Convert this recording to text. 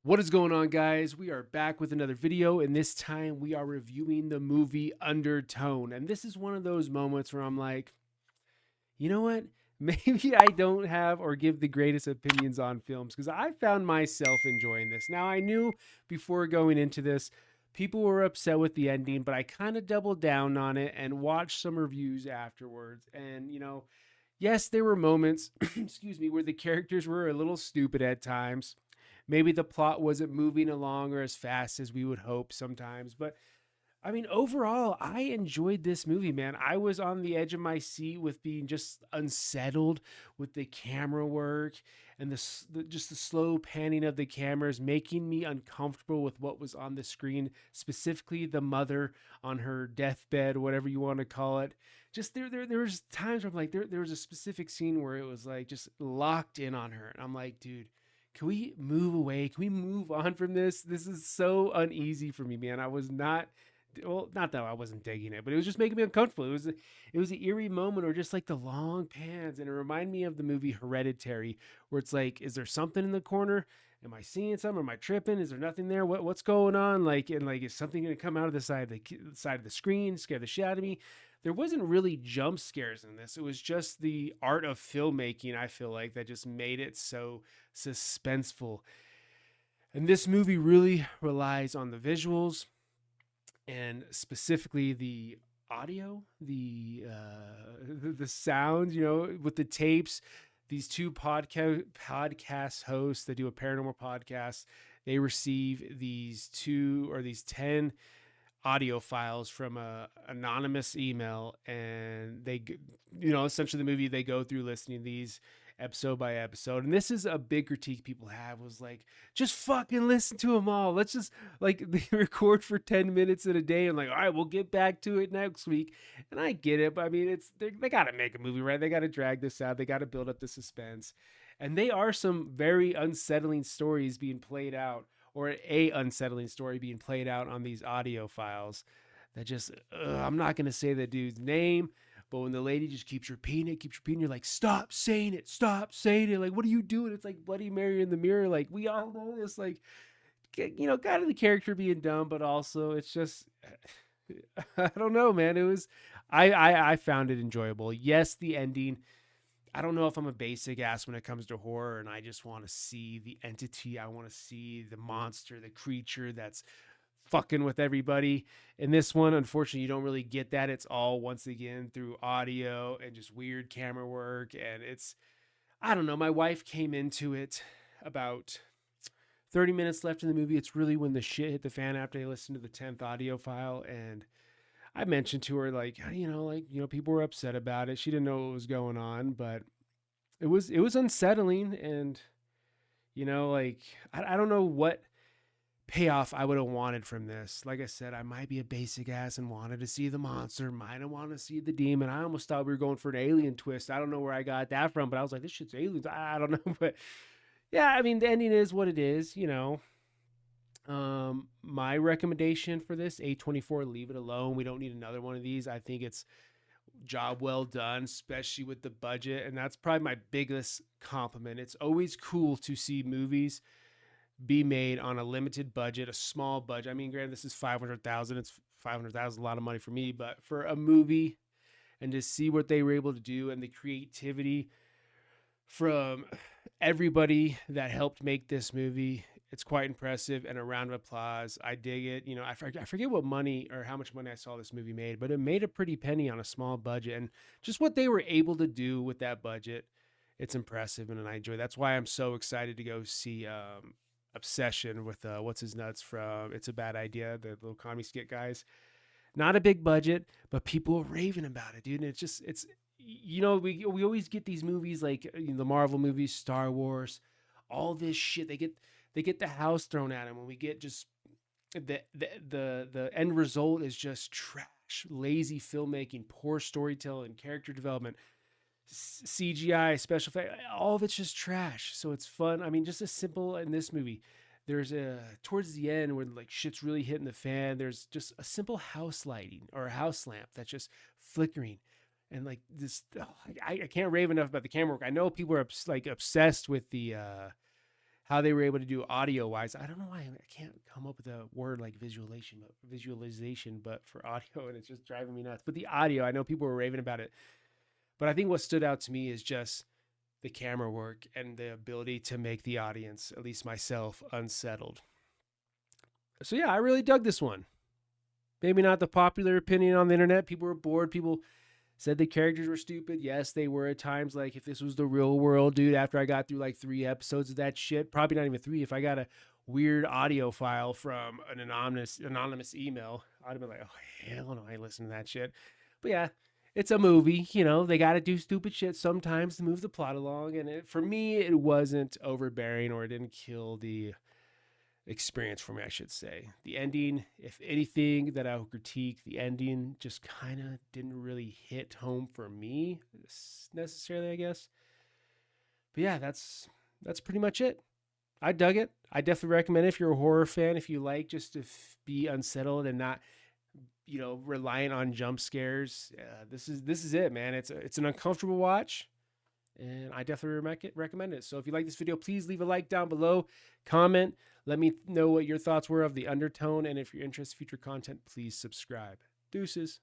What is going on, guys? We are back with another video, and this time we are reviewing the movie Undertone. And this is one of those moments where I'm like, you know what? Maybe I don't have or give the greatest opinions on films because I found myself enjoying this. Now, I knew before going into this, people were upset with the ending, but I kind of doubled down on it and watched some reviews afterwards. And, yes, there were moments, excuse me, where the characters were a little stupid at times. Maybe the plot wasn't moving along or as fast as we would hope sometimes, but I mean, overall, I enjoyed this movie, man. I was on the edge of my seat with being just unsettled with the camera work and just the slow panning of the cameras, making me uncomfortable with what was on the screen, specifically the mother on her deathbed, whatever you want to call it. Just there was times where I'm like, there was a specific scene where it was like just locked in on her, and I'm like, dude. Can we move away? Can we move on from this? This is so uneasy for me, man. I was not not that I wasn't digging it, but it was just making me uncomfortable. It was an eerie moment, or just like the long pans, and it reminded me of the movie Hereditary, where it's like, is there something in the corner? Am I seeing something? Am I tripping? Is there nothing there? What's going on? Is something going to come out of the side of the screen, scare the shit out of me? There wasn't really jump scares in this. It was just the art of filmmaking. I feel like that just made it so suspenseful. And this movie really relies on the visuals and specifically the audio, the sounds, with the tapes. These two podcast hosts that do a paranormal podcast, they receive these 10 audio files from a anonymous email, and essentially the movie, they go through listening to these episode by episode. And this is a big critique people have, was like, just fucking listen to them all. Let's just like they record for 10 minutes in a day and like, all right, we'll get back to it next week. And I get it, but I mean, they got to make a movie, right? They got to drag this out, they got to build up the suspense, and they are some very unsettling stories being played out, or a unsettling story being played out on these audio files. That just I'm not going to say the dude's name, but when the lady just keeps repeating, you're like, stop saying it, stop saying it. Like, what are you doing? It's like Bloody Mary in the mirror. Like, we all know this. Like, kind of the character being dumb, but also it's just, I don't know, man. It was, I found it enjoyable. Yes, the ending. I don't know if I'm a basic ass when it comes to horror, and I just want to see the entity. I want to see the monster, the creature that's fucking with everybody. In this one, unfortunately, you don't really get that. It's all, once again, through audio and just weird camera work. And I don't know. My wife came into it about 30 minutes left in the movie. It's really when the shit hit the fan after they listened to the 10th audio file. And I mentioned to her, like, people were upset about it. She didn't know what was going on, but it was unsettling. And, like, I don't know what payoff I would have wanted from this. Like I said, I might be a basic ass and wanted to see the monster, might have wanted to see the demon. I almost thought we were going for an alien twist. I don't know where I got that from, but I was like, this shit's aliens. I don't know. But yeah, I mean, the ending is what it is. My recommendation for this, A24, leave it alone. We don't need another one of these. I think it's job well done, especially with the budget. And that's probably my biggest compliment. It's always cool to see movies be made on a limited budget, a small budget. I mean, granted, this is 500,000. It's 500,000, a lot of money for me, but for a movie, and to see what they were able to do and the creativity from everybody that helped make this movie, it's quite impressive, and a round of applause. I dig it. I forget what money or how much money I saw this movie made, but it made a pretty penny on a small budget, and just what they were able to do with that budget, it's impressive, and I enjoy. That's why I'm so excited to go see Obsession with what's his nuts from It's a Bad Idea, the little comedy skit guys. Not a big budget, but people are raving about it, dude. And we always get these movies like the Marvel movies, Star Wars, all this shit. They get the house thrown at them, and we get just the end result is just trash, lazy filmmaking, poor storytelling, character development, CGI, special effect, all of it's just trash. So it's fun. I mean, just as simple in this movie. There's a towards the end where like shit's really hitting the fan. There's just a simple house lighting or a house lamp that's just flickering, and like this, I can't rave enough about the camera work. I know people are like obsessed with the how they were able to do audio wise. I don't know why I can't come up with a word like visualization, but for audio, and it's just driving me nuts. But the audio, I know people were raving about it, but I think what stood out to me is just the camera work and the ability to make the audience, at least myself, unsettled. So yeah, I really dug this one. Maybe not the popular opinion on the internet. People were bored. People said the characters were stupid. Yes, they were at times. Like if this was the real world, dude, after I got through like 3 episodes of that shit, probably not even three. If I got a weird audio file from an anonymous email, I'd have been like, oh hell no, I ain't listening to that shit. But yeah, it's a movie. You know, they got to do stupid shit sometimes to move the plot along. And for me, it wasn't overbearing or it didn't kill the experience for me, I should say. The ending, if anything that I would critique, the ending just kind of didn't really hit home for me necessarily, I guess. But yeah, that's pretty much it. I dug it. I definitely recommend it if you're a horror fan, if you like just to be unsettled and not, you know, reliant on jump scares. This is it, man. It's an uncomfortable watch, and I definitely recommend it. So if you like this video, please leave a like down below, comment, let me know what your thoughts were of the Undertone, and if you're interested in future content, please subscribe. Deuces.